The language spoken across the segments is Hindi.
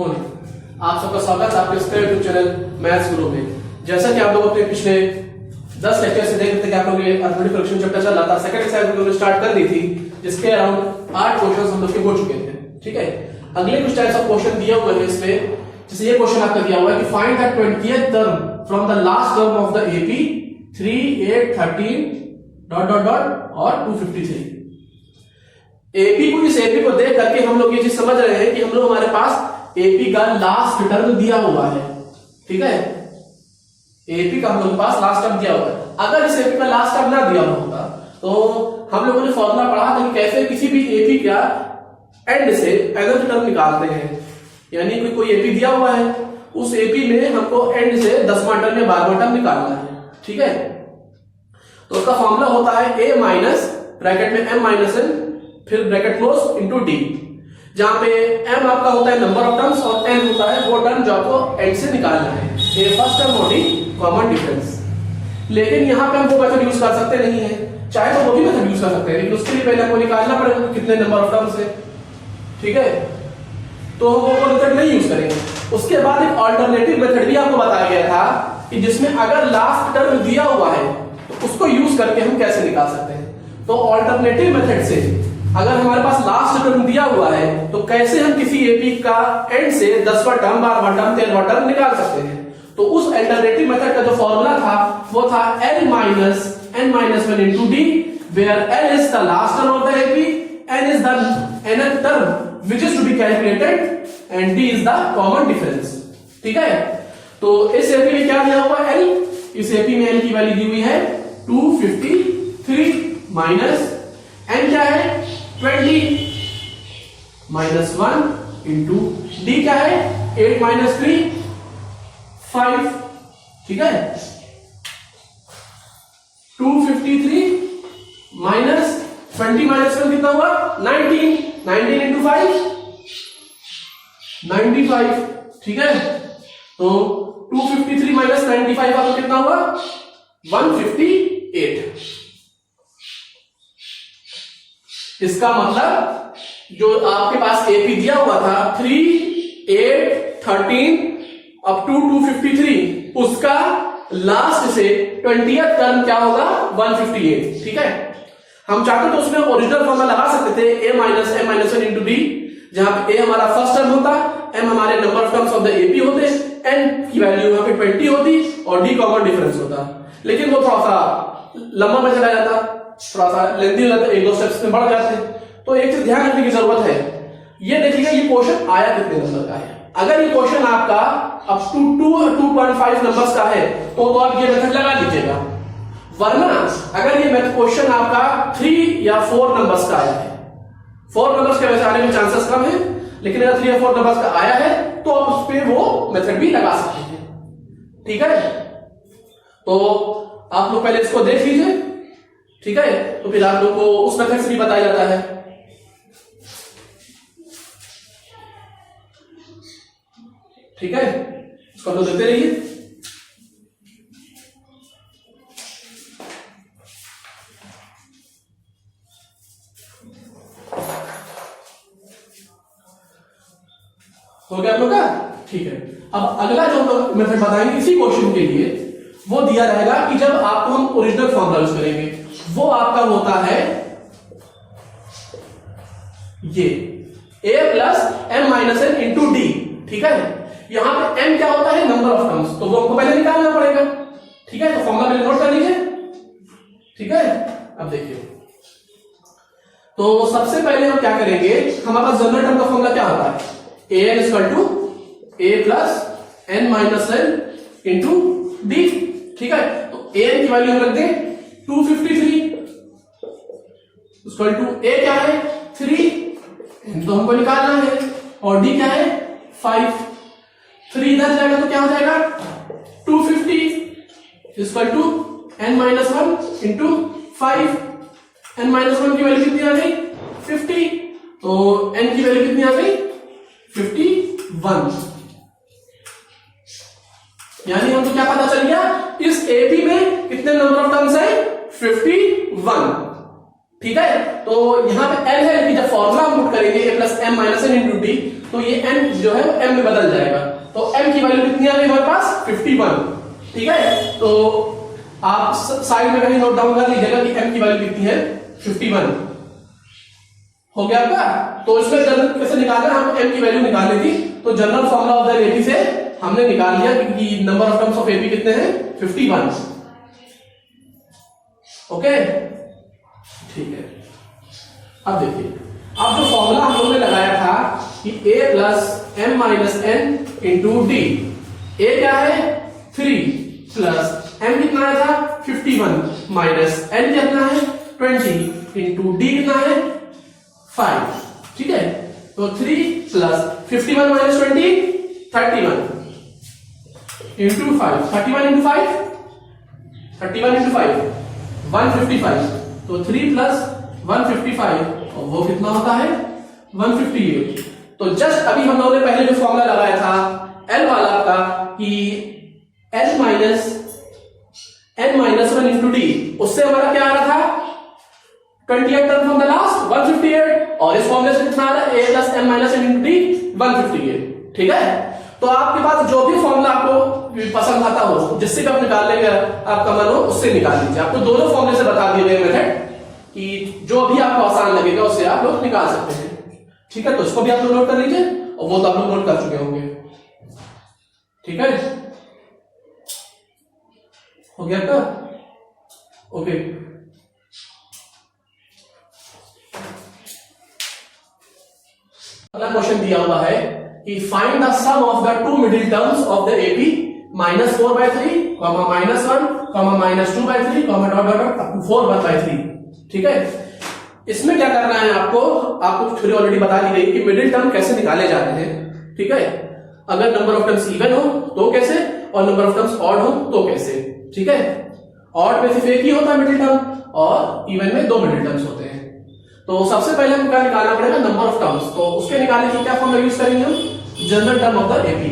मॉर्निंग, आप सबका स्वागत है आपके स्पेयर यूट्यूब चैनल मैथ्स गुरु में। जैसा कि आप लोग अपने पिछले 10 लेक्चर से देख रहे थे कि आप लोग ये अरिथमेटिक फ्रैक्शन चैप्टर चल रहा था, सेकंड एक्सरसाइज हम लोगों ने स्टार्ट कर दी थी, जिसके अराउंड 8 क्वेश्चंस हम लोग के हो चुके थे। ठीक है, अगले कुछ टाइप्स ऑफ क्वेश्चन दिए हुए हैं इसमें। जैसे ये क्वेश्चन आपका दिया हुआ है कि find the 20th term from the last term of the AP 3, 8, 13 dot dot dot और 253। एपी को, इस एपी को देख करके हम लोग ये चीज समझ रहे हैं कि हम लोग हमारे पास एपी का लास्ट टर्म दिया हुआ है। ठीक है, एपी का हम लोग के पास लास्ट टर्म दिया हुआ है। अगर इस एपी का लास्ट टर्म ना दिया होता तो हम लोगों ने फॉर्मूला पढ़ा था कि कैसे किसी भी एपी का एंड से nth टर्म निकालते हैं। यानी कोई एपी दिया हुआ है, उस एपी में हमको एंड से 10वां टर्म या 12वां टर्म निकालना है। ठीक है, तो उसका फॉर्मूला होता है a माइनस ब्रैकेट में m माइनस n फिर ब्रैकेट क्लोज इनटू d, जहां पे m आपका होता है नंबर ऑफ टर्म्स और n होता है वो टर्म जो आपको एंड से निकालना है। ये फर्स्ट टर्म और d कॉमन डिफरेंस। लेकिन यहां पे हम वो मेथड यूज कर सकते नहीं है, चाहे तो वो भी मेथड यूज कर सकते हैं, लेकिन उसके लिए पहले हमको निकालना पड़ेगा कितने नंबर ऑफ टर्म्स है। ठीक है, तो हम वो मेथड नहीं यूज करेंगे। उसके बाद एक अल्टरनेटिव मेथड भी आपको बताया गया था कि जिसमें अगर लास्ट टर्म दिया हुआ है तो उसको यूज करके हम कैसे निकाल सकते हैं। तो अल्टरनेटिव मेथड से अगर हमारे पास लास्ट टर्म दिया हुआ है तो कैसे हम किसी एपी का एंड से 10वां टर्म, 12वां टर्म, 13वां टर्म निकाल सकते हैं। तो उस अल्टरनेटिव मेथड का जो फॉर्मूला था वो था L minus n minus 1 into d, where L is the last term of the AP, n is the nth term which is to be calculated and d is the common difference। ठीक है, तो इस एपी में क्या दिया हुआ है L, इस एपी में L की वैल्यू दी हुई है 253 माइनस n क्या है 20 माइनस 1 इंटू डी क्या है 8 माइनस 3 5। ठीक है, 253 माइनस 20 माइनस 1 कितना हुआ 19, 19 इंटू 5 95। ठीक है, तो 253 माइनस 95 आपको कितना हुआ 158। इसका मतलब जो आपके पास एपी दिया हुआ था 3, 8, 13 अप टू 253, उसका लास्ट से 20th टर्म क्या होगा 158। ठीक है, हम चाहते तो उसमें ओरिजिनल फॉर्मूला लगा सकते थे a minus m minus 1 into D, जहां पे a हमारा फर्स्ट टर्म होता, m हमारे number of terms of the AP होते, n की वैल्यू यहां पे 20 होती और d कॉमन डिफरेंस होता। लेकिन वो थोड़ा सा लंबा में चला जाता, थोड़ा सा लेंथी हो जाता, 1-2 स्टेप्स में बढ़ जाते। तो एक चीज ध्यान रखने की जरूरत है, ये देखिएगा ये क्वेश्चन आया कितने नंबर का है। अगर ये क्वेश्चन आपका अप टू 2.5 नंबर्स का है तो आप ये मेथड लगा लीजिएगा, वरना अगर ये क्वेश्चन आपका 3 या 4 नंबर्स का आया है, 4 नंबर्स के वैसे आने में चांसेस कम है, लेकिन अगर 3 या 4 नंबर्स का आया है तो आप उस पर वो मेथड भी लगा सकते हैं। ठीक है, तो आप लोग पहले इसको देख लीजिए। ठीक है, तो फिर आप लोग को उस मेथड से भी बताया जाता है। ठीक है, इसको तो देखते रहिए। हो गया आप लोग का। ठीक है, अब अगला जो मेथड बताएंगे इसी क्वेश्चन के लिए वो दिया रहेगा कि जब आपको हम ओरिजिनल फॉर्मूला यूज करेंगे, वो आपका होता है ये a plus m minus n into d. ठीक है, यहां पे m क्या होता है नंबर ऑफ टर्म्स, तो वो हमको पहले निकालना पड़ेगा। ठीक है, तो फॉर्मूला पहले नोट कर लीजिए। ठीक है, अब देखिए, तो सबसे पहले हम क्या करेंगे, हमारे पास जनरल टर्म का फॉर्मूला क्या होता है an equal to a plus n minus n into d. ठीक है, तो an की वैल्यू हम रख दें 253 इक्वल टू a क्या है 3, तो हमको निकालना है, और d क्या है 5। 3 इधर जाएगा तो क्या हो जाएगा 250 equal to n minus 1 into 5। n minus 1 की वैल्यू कितनी आ गई 50, तो n की वैल्यू कितनी आ गई 51। यानी हमको क्या पता चल गया, इस एपी में कितने नंबर ऑफ टर्म्स है 51। ठीक है, तो यहां पे n है, लेकिन जब फॉर्मूला हम पुट करेंगे a plus m minus n into D, तो ये n जो है वो m में बदल जाएगा। तो m की वैल्यू कितनी आ गई हमारे पास 51। ठीक है, तो आप साइड में कहीं नोट डाउन कर लीजिएगा कि m की वैल्यू कितनी है 51। हो गया आपका। तो इसमें जनरल कैसे निकालना, हम m की वैल्यू निकालनी थी, तो general formula of the AB से हमने निकाल लिया कि number of terms of AB कितने हैं 51। ओके, ठीक है। अब देखिए, अब जो फॉर्मूला हम लोगों ने लगाया था कि a plus m minus n into D, a क्या है 3 प्लस m कितना आया था 51 माइनस n कितना है 20 इंटू डी कितना है 5। ठीक है, तो 3 plus 51 minus 20 31 into 5, 31 into 5 31 into 5 155, तो 3 प्लस 155 और वो कितना होता है 158। तो जस्ट अभी हम लोगों ने पहले जो फॉर्मूला लगाया था L वाला का कि L minus n minus 1 into D, उससे हमारा क्या आ रहा था 28 टर्म फ्रॉम द लास्ट 158, और इस फॉर्मूले से कितना आ रहा है a plus m minus n into D 158। ठीक है, तो आपके पास जो भी फॉर्मूला आपको पसंद आता हो, जिससे भी आप निकाल लेंगे आपका मन हो, उससे निकाल लीजिए। आपको दोनों फॉर्मूले से बता दिए गए मेथड कि जो भी आपको आसान लगेगा उससे आप लोग निकाल सकते हैं। ठीक है, तो इसको भी आप लोग नोट कर लीजिए, और वो तो आप लोग नोट कर चुके होंगे। ठीक है, हो गया आपका। ओके, अगला क्वेश्चन दिया हुआ है कि find the sum of the two middle terms of the AB -4/3, -1, -2/3, -4/3। ठीक है, इसमें क्या करना है आपको थ्योरी ऑलरेडी बता दी गई कि मिडिल टर्म कैसे निकाले जाते हैं। ठीक है, अगर नंबर ऑफ टर्म्स इवन हो तो कैसे, और नंबर ऑफ टर्म्स ऑड हो तो कैसे। ठीक है, ऑड में सिर्फ एक ही होता है मिडिल टर्म, और इवन में 2 मिडिल टर्म्स होते हैं। तो सबसे पहले हमको क्या निकालना पड़ेगा नंबर ऑफ टर्म्स। तो उसके निकालने की क्या फॉर्मूला यूज करेंगे हम, general term of the AB,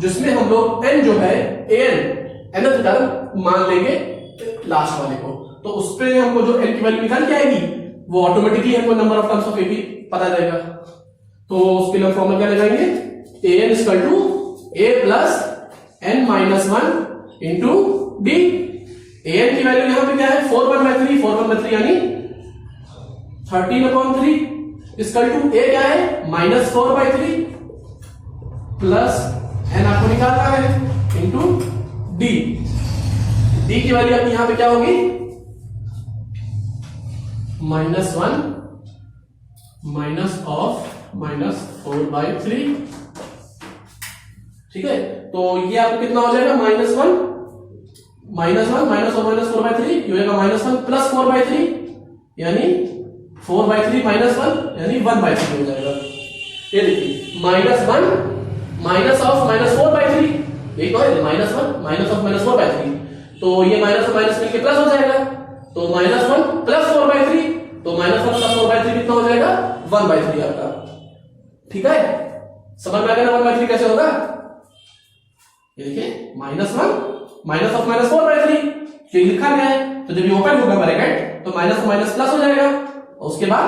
जिसमें हम लोग n जो है nth टर्म मान लेंगे लास्ट वाले को, तो उस पे हमको जो n की वैल्यू निकाल के आएगी वो ऑटोमेटिकली हमको number of terms of AB पता जाएगा। तो उसके लिए फॉर्मूला क्या लगाएंगे, an equal to a plus n minus 1 into d. an की वैल्यू यहां पे क्या है 4/3, 4/3 यानी 13/3 इक्वल टू a क्या है -4/3 प्लस n आपको निकालना है इंटू डी। डी की वैल्यू आपकी यहां पे क्या होगी -1 माइनस ऑफ -4/3। ठीक है, तो ये आपको कितना हो जाएगा -1 माइनस ऑफ -4/3 हो जाएगा -1 प्लस 4/3 यानी 4/3 -1 यानी 1/3 हो जाएगा। ये देखिए -1 माइनस ऑफ -4/3, ये तो है -1 माइनस ऑफ -4/3, तो ये माइनस और माइनस मिलकर प्लस हो जाएगा, तो -1 प्लस 4/3, तो -1 प्लस 4/3 कितना हो जाएगा 1/3 आपका। ठीक है, समझ में आ गया ना 1/3 कैसे होगा। ये देखिए -1 माइनस ऑफ -4/3 ये लिखा गया है, तो जब ये ओपन होगा ब्रैकेट तो माइनस और माइनस प्लस हो जाएगा, और उसके बाद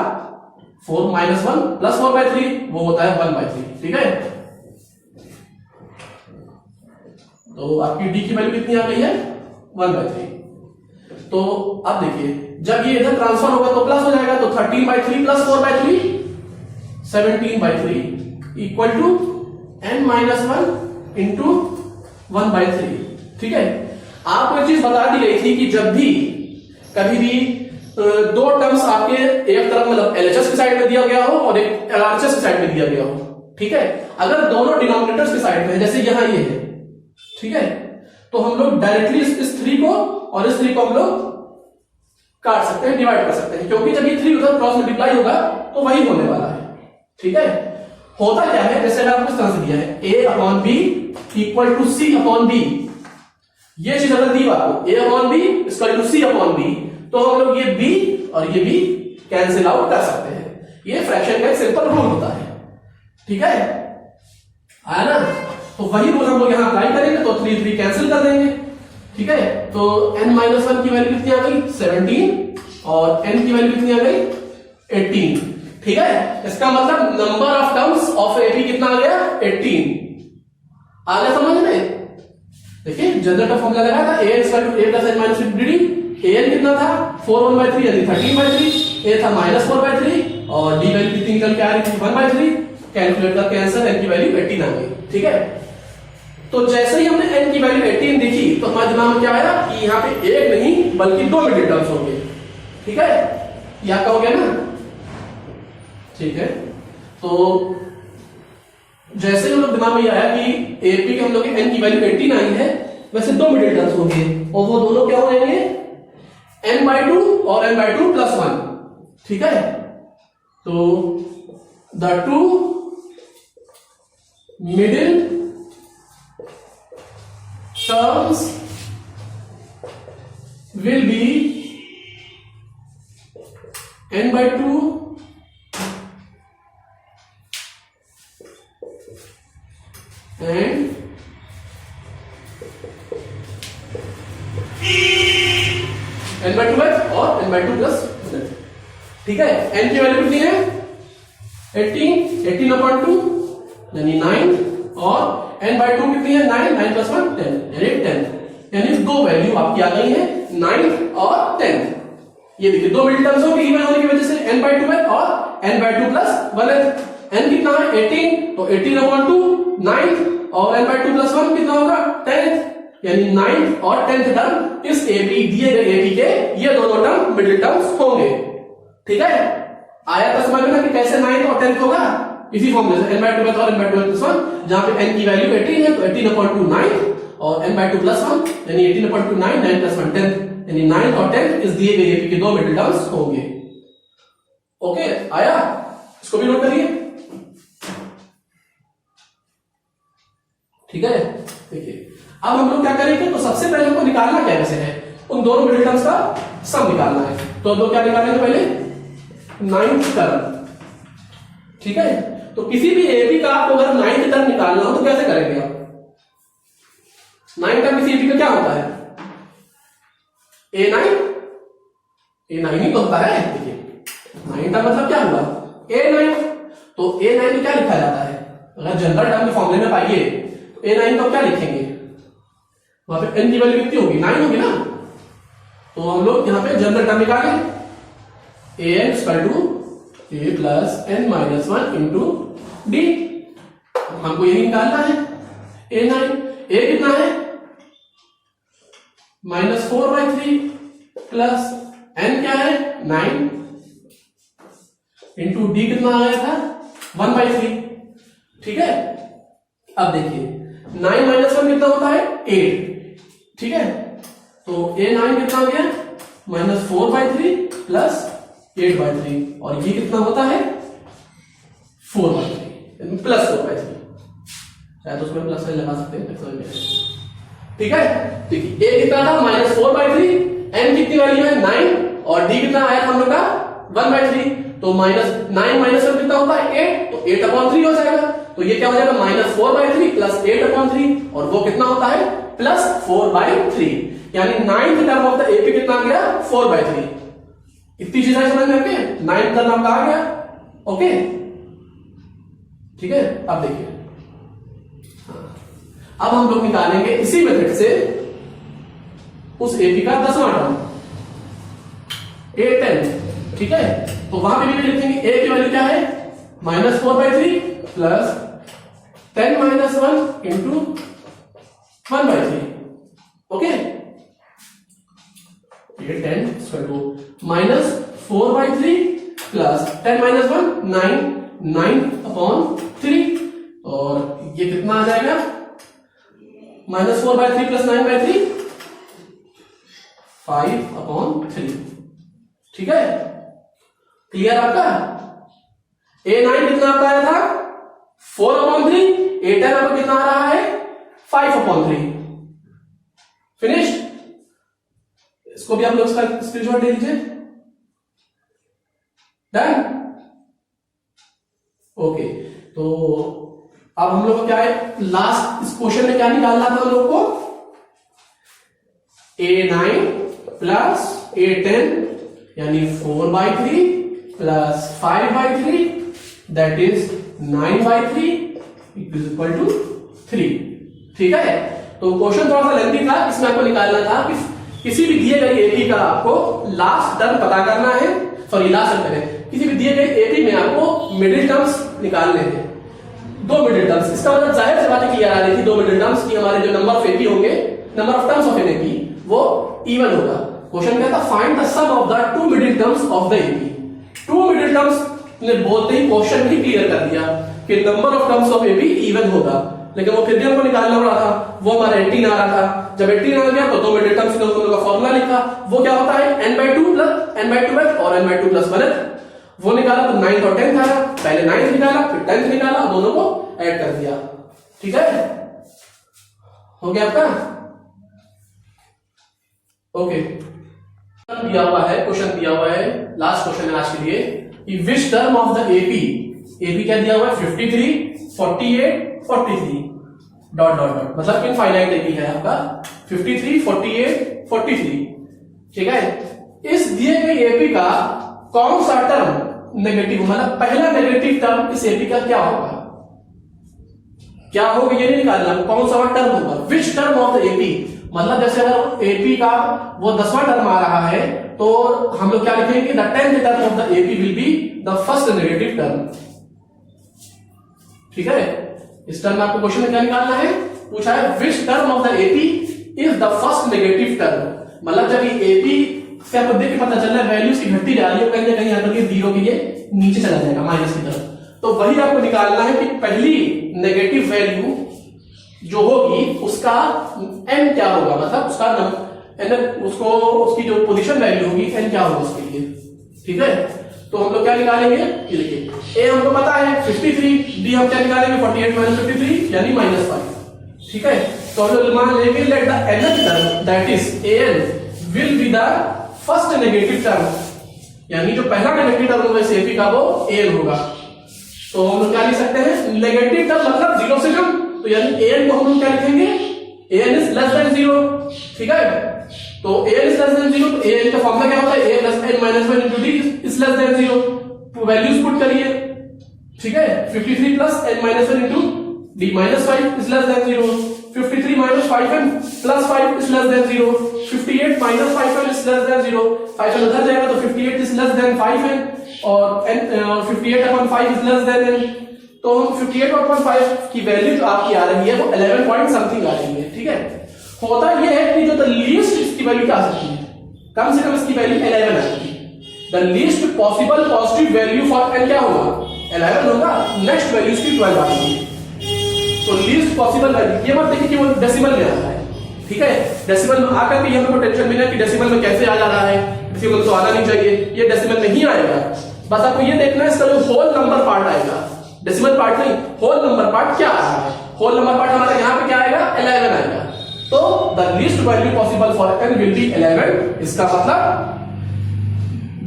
4 -1 प्लस 4/3 वो होता है 1/3। ठीक है, तो आपकी डी की वैल्यू कितनी आ गई है 1/3। तो अब देखिए जब ये इधर ट्रांसफर होगा तो प्लस हो जाएगा, तो 13/3 plus 4/3 17/3 equal to n minus 1 into 1/3। ठीक है, आपको एक चीज बता दी गई थी कि जब भी कभी भी दो टर्म्स आपके एक तरफ मतलब एलएचएस की साइड में दिया गया हो और एक एलआरएचएस की साइड में दिया गया हो, ठीक है, अगर दोनों डिनोमिनेटर्स की साइड में है, जैसे यहां ये है, ठीक है, तो हम लोग डायरेक्टली इस 3 को और इस 3 को हम लोग काट सकते हैं, डिवाइड कर सकते हैं, क्योंकि जब ये 3 उधर क्रॉस मल्टीप्लाई होगा तो वही होने वाला है। ठीक है, होता क्या है, जैसे मैंने आपको इस तरह से दिया है a/b इक्वल टू c/b, ये चीज अगर दी आपको a/b इक्वल टू c/b, तो हम लोग ये b और ये b कैंसिल आउट कर सकते हैं। ये फ्रैक्शन का एक सिंपल रूल होता है। ठीक है, आया ना, तो वही रूल हम लोग यहां अप्लाई करेंगे, तो 3 3 कैंसिल कर देंगे। ठीक है, तो n-1 की वैल्यू कितनी आ गई 17 और n की वैल्यू कितनी आ गई 18। ठीक है, इसका मतलब number of terms of AP कितना आ गया 18। आ गया समझ में? देखिए जनरल का फॉर्मूला लगाया था an = a + n - 50dd। an कितना था 4/1/3 यानी 13/3, a था -4/3 और d वैल्यू कितनी निकल के आ रही थी 1/3। कैलकुलेट करके आंसर n की वैल्यू 18 आ गई। ठीक है, तो जैसे ही हमने n की वैल्यू 18 देखी तो हमारे दिमाग में क्या आया कि यहाँ पे एक नहीं बल्कि दो मिडिल टर्म्स होंगे। ठीक है, ये आपका हो गया ना। ठीक है, तो जैसे हम लोग दिमाग में आया कि एपी के हम लोग n की वैल्यू 18 आई है, वैसे दो मिडिल टर्म्स होंगे और वो दोनों क्या हो जाएंगे n/2 और n/2 + 1। ठीक है, तो the two middle terms will be n/2 and n/2 और n/2 + 1। ठीक है, n की वैल्यू कितनी है 18/2 यानी 9 और n/2 कितनी है 9 9 + 1 10 यानी 10। यानी दो वैल्यू आपकी आ गई है 9 और 10। ये देखिए दो मिडिल टर्म्स होंगे इवन होने की वजह से n/2 है और n/2 + 1 है। n कितना है 18, तो 18/2 9 और n/2 + 1 कितना होगा 10, यानी 9 और 10th टर्म इस एपी दिए गए एपी के ये दोनों टर्म मिडिल टर्म्स होंगे। ठीक है, आया था समझ में ना कि कैसे 9 और 10th होगा? इसी फॉर्मूले से n/2 और n/2 + 1, जहां पे n की वैल्यू 18 है तो 18/2 9 और n/2 + 1 यानी 18/2 9 9 + 1 10 यानी 9 और 10 इस दिए गए एपी के दो मिडिल टर्म्स होंगे। ओके, आया? इसको भी नोट करिए। ठीक है, देखिए अब हम लोग क्या करेंगे, तो सबसे पहले हमको निकालना क्या वैसे है उन दोनों मिडिल टर्म्स का सम निकालना है। तो हम लोग क्या निकालेंगे पहले 9th टर्म। ठीक है, तो किसी भी एपी का आपको अगर 9th टर्म निकालना हो तो कैसे करेंगे आप? 9th टर्म किसी एपी का क्या होता है a9 ही तो होता है। देखिए 9 टर्म मतलब क्या हुआ a9, तो a9 में क्या लिखा जाता है? अगर जनरल टर्म के फॉर्मूले में पाइए तो a9 को क्या लिखेंगे? वहां पे n की वैल्यू कितनी होगी 9 होगी ना। तो हम लोग यहां पे जनरल टर्म निकालें an = a + n - 1 * d। हमको यही निकालना है a9। a कितना है -4/3 प्लस n क्या है 9 इंटू d कितना आया था 1/3। ठीक है, अब देखिए 9 - 1 कितना होता है 8। ठीक है, तो a9 कितना हो गया -4/3 प्लस 8/3 और ये कितना होता है 4/3 प्लस 4/3। शायद उसमें प्लस साइन लगा सकते हैं। ठीक है, देखिए a कितना था -4/3, n कितनी वैल्यू है 9 और d कितना आया था हम लोग का 1/3। तो -9 - 1 कितना होता है 8, तो 8/3 हो जाएगा। तो ये क्या हो जाएगा -4/3 प्लस 8/3 और वो कितना होता है +4/3, यानी 9th term of the AP कितना आ गया 4/3। इतनी चीजें समझ में आती है। 9th टर्म आपका आ गया। ओके, ठीक है, अब देखिए अब हम लोग निकालेंगे इसी मेथड से उस एपी का 10वां टर्म a10। ठीक है, तो वहां पे भी लिखेंगे a की वैल्यू क्या है -4/3 प्लस 10 - 1 इंटू 1/3। ओके, ये 10 -4/3 प्लस 10 - 1 9/3 और ये कितना आ जाएगा -4/3 प्लस 9/3 5/3। ठीक है, क्लियर आपका? a9 कितना आपका आया था 4/3, a10 आपका कितना आ रहा है 5/3। फिनिश। इसको भी आप लोग इसका स्क्रीनशॉट ले लीजिए। डन। ओके, तो अब हम लोग को क्या है लास्ट इस क्वेश्चन में क्या निकालना था हम लोग को a9 प्लस a10 यानी 4/3 plus 5/3 that is 9/3 is equal to 3। ठीक है, तो क्वेश्चन थोड़ा सा लेंथी था, इसमें आपको निकालना था कि किसी भी दिए गए एपी का आपको लास्ट टर्म पता करना है, सॉरी लास्ट टर्म करें, किसी भी दिए गए एपी में आपको मिडिल टर्म्स निकालने हैं, दो मिडिल टर्म्स। इसका मतलब जाहिर सी बात है क्लियर आ रही थी दो मिडिल टर्म्स की हमारे जो नंबर ऑफ एपी होंगे, number of terms of an AP वो इवन होगा। क्वेश्चन कहता find the sum of the two middle terms of the AP. Two middle terms ने बोलते ही क्वेश्चन ही क्लियर कर दिया कि number of terms of AP even होगा, लेकिन वो फिर भी हमको निकालना पड़ा था, वो हमारा 18 आ रहा था। जब 18 आ गया तो दो मिडिल टर्म्स का फॉर्मूला लिखा, वो क्या होता है n/2 प्लस n/2 और n/2 प्लस 1, वो निकाला तो 9 और 10 आया, पहले 9 निकाला फिर 10 निकाला, दोनों को ऐड कर दिया। ठीक है, हो गया आपका। ओके, दिया हुआ है, क्वेश्चन दिया हुआ है, लास्ट क्वेश्चन है आज के लिए कि which term of the AP, AP क्या दिया हुआ है 53 48 43 डॉट डॉट डॉट, मतलब इनफाइनाइट एपी है आपका 53 48 43। ठीक है, इस दिए गए एपी का कौन सा टर्म नेगेटिव, मतलब पहला नेगेटिव टर्म इस एपी का क्या होगा, क्या होगा ये नहीं निकालना, कौन सा टर्म होगा, which term of the AP. मतलब जैसे अगर एपी का वो 10वां टर्म आ रहा है तो हम लोग क्या लिखेंगे, the 10th term of the AP will be the first negative term. ठीक है, इस टर्म में आपको क्वेश्चन में क्या निकालना है, पूछा है which term of the AP is the first negative term. मतलब जब ये एपी से आपको देख के पता चल रहा है वैल्यूज की घटती जा रही है, कहीं ना कहीं आकर के जीरो के लिए नीचे चला जाएगा माइनस की तरफ, तो वही आपको निकालना है कि पहली नेगेटिव वैल्यू जो होगी उसका n क्या होगा, मतलब उसका उसको उसकी जो पोजीशन वैल्यू होगी n क्या होगा उसके लिए। ठीक है, तो हम लोग क्या निकालेंगे, ये देखिए a हमको पता है 53, d हम क्या निकालेंगे 48 माइनस 53 यानी -5। ठीक है, तो हम लोग मान लेंगे let the nth term that is an will be the first negative term, यानी जो पहला नेगेटिव टर्म होगा इस एपी का वो an होगा। तो हम लोग क्या लिख सकते हैं, नेगेटिव टर्म मतलब जीरो से कम, तो यानी an को हम लोग क्या लिखेंगे, an इज लेस देन 0। ठीक है, तो an इज लेस देन 0, तो an का फॉर्मूला क्या होता है, a plus n minus 1 into d is less than 0। तो वैल्यूज पुट करिए। ठीक है, 53 plus n minus 1 into d minus 5 is less than 0, 53 minus 5n plus 5 is less than 0, 58 minus 5n is less than 0, 5n उधर जाएगा तो 58 इज लेस देन 5n और 58 upon 5 is less than n, तो 58 अपॉन 5 की वैल्यू जो आपकी आ रही है वो 11 पॉइंट समथिंग आ रही है। ठीक है, होता यह है कि जो द लीस्ट इसकी वैल्यू क्या आ सकती है, कम से कम इसकी वैल्यू 11 आ सकती है। The least possible positive value for n क्या होगा, 11 होगा, नेक्स्ट वैल्यू इसकी 12 आएगी। तो लीस्ट पॉसिबल वैल्यू, ये मत देखिए कि वो डेसिमल में आ रहा है। ठीक है, डेसिमल में आकर के हमको टेंशन भी नहीं कि डेसिमल में कैसे आ जा रहा है, डेसिमल तो आना नहीं चाहिए, ये डेसिमल में ही आएगा। बस आपको ये देखना है इसका जो होल नंबर पार्ट आएगा, डेसिमल पार्ट नहीं, होल नंबर पार्ट क्या आ रहा है। होल नंबर पार्ट हमारा यहाँ पे क्या आएगा, 11 आएगा। तो the least value possible for n will be 11। इसका मतलब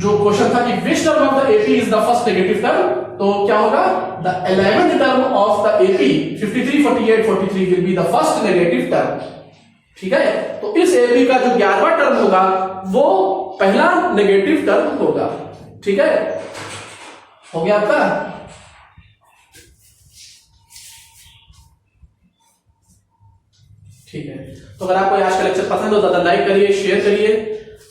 जो क्वेश्चन था कि which term of the AP is the first negative term, तो क्या होगा, the 11th term of the AP 53 48 43 will be the first negative term. ठीक है, तो इस एपी का जो 11वां टर्म होगा वो पहला नेगेटिव टर्म होगा। ठीक है, हो गया आपका। ठीक है, तो अगर आपको आज का लेक्चर पसंद हो तो लाइक करिए, शेयर करिए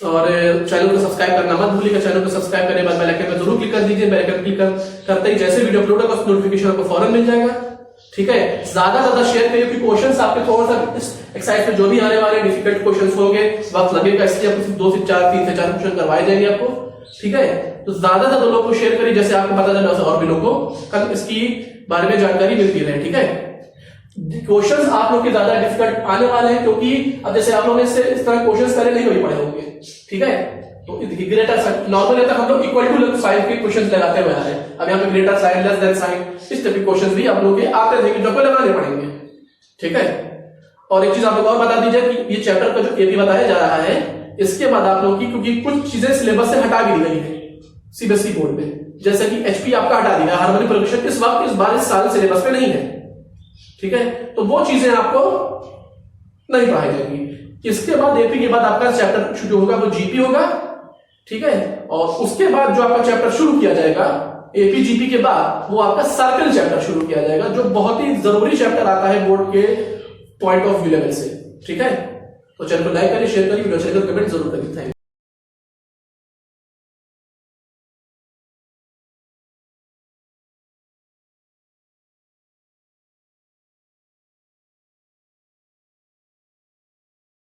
और चैनल को सब्सक्राइब करना मत भूलिएगा। चैनल को सब्सक्राइब करने के बाद बेल आइकन पर जरूर क्लिक कर दीजिए। बेल आइकन क्लिक करते ही जैसे वीडियो अपलोड होगा उसका नोटिफिकेशन आपको फौरन मिल जाएगा। ठीक है, ज्यादा शेयर करिए क्योंकि क्वेश्चंस आपके थोड़ा सा इस एक्सरसाइज में जो भी आने वाले डिफिकल्ट क्वेश्चंस होंगे वक्त लगेगा, इसलिए आपको 2 से 4 3 से 4 क्वेश्चन करवाए जाएंगे आपको। ठीक है, तो ज्यादा लोगों को शेयर करिए, जैसे आपको पता चले और भी लोगों को इसकी बारे में जानकारी मिलती रहे। ठीक है, क्वेश्चंस आप लोग के ज्यादा डिफिकल्ट आने वाले हैं क्योंकि अब जैसे आप लोगों ने इस तरह क्वेश्चंस पहले नहीं वही पढ़े होंगे। ठीक है, तो ग्रेटर साइन नॉर्मल तक हम लोग इक्वल टू साइन के क्वेश्चंस लगाते हुए आ रहे हैं। अब यहाँ पे greater sign, less than sign, इस टाइप के क्वेश्चंस भी आप लोग के आते थे जो आपको लगाने पड़ेंगे। ठीक है, और एक चीज आप लोग और बता दीजिए कि ये चैप्टर का जो एपी बताया जा रहा है इसके बाद आप लोग की, क्योंकि कुछ चीजें सिलेबस से हटा भी दी गई है सीबीएसई बोर्ड में, जैसे कि एचपी आपका हटा दिया, हार्मोनिक प्रोग्रेशन इस वक्त इस बार इस साल सिलेबस में नहीं है। ठीक है, तो वो चीजें आपको नहीं पढ़ाई जाएंगी। इसके बाद एपी के बाद आपका चैप्टर शुरू होगा वो जीपी होगा। ठीक है, और उसके बाद जो आपका चैप्टर शुरू किया जाएगा एपीजीपी के बाद, वो आपका सर्कल चैप्टर शुरू किया जाएगा, जो बहुत ही जरूरी चैप्टर आता है बोर्ड के पॉइंट ऑफ व्यू लेवल से। ठीक है, तो चैनल को लाइक करिए, शेयर करिए, वीडियो अच्छी लगे तो कमेंट जरूर करिए। Thank you.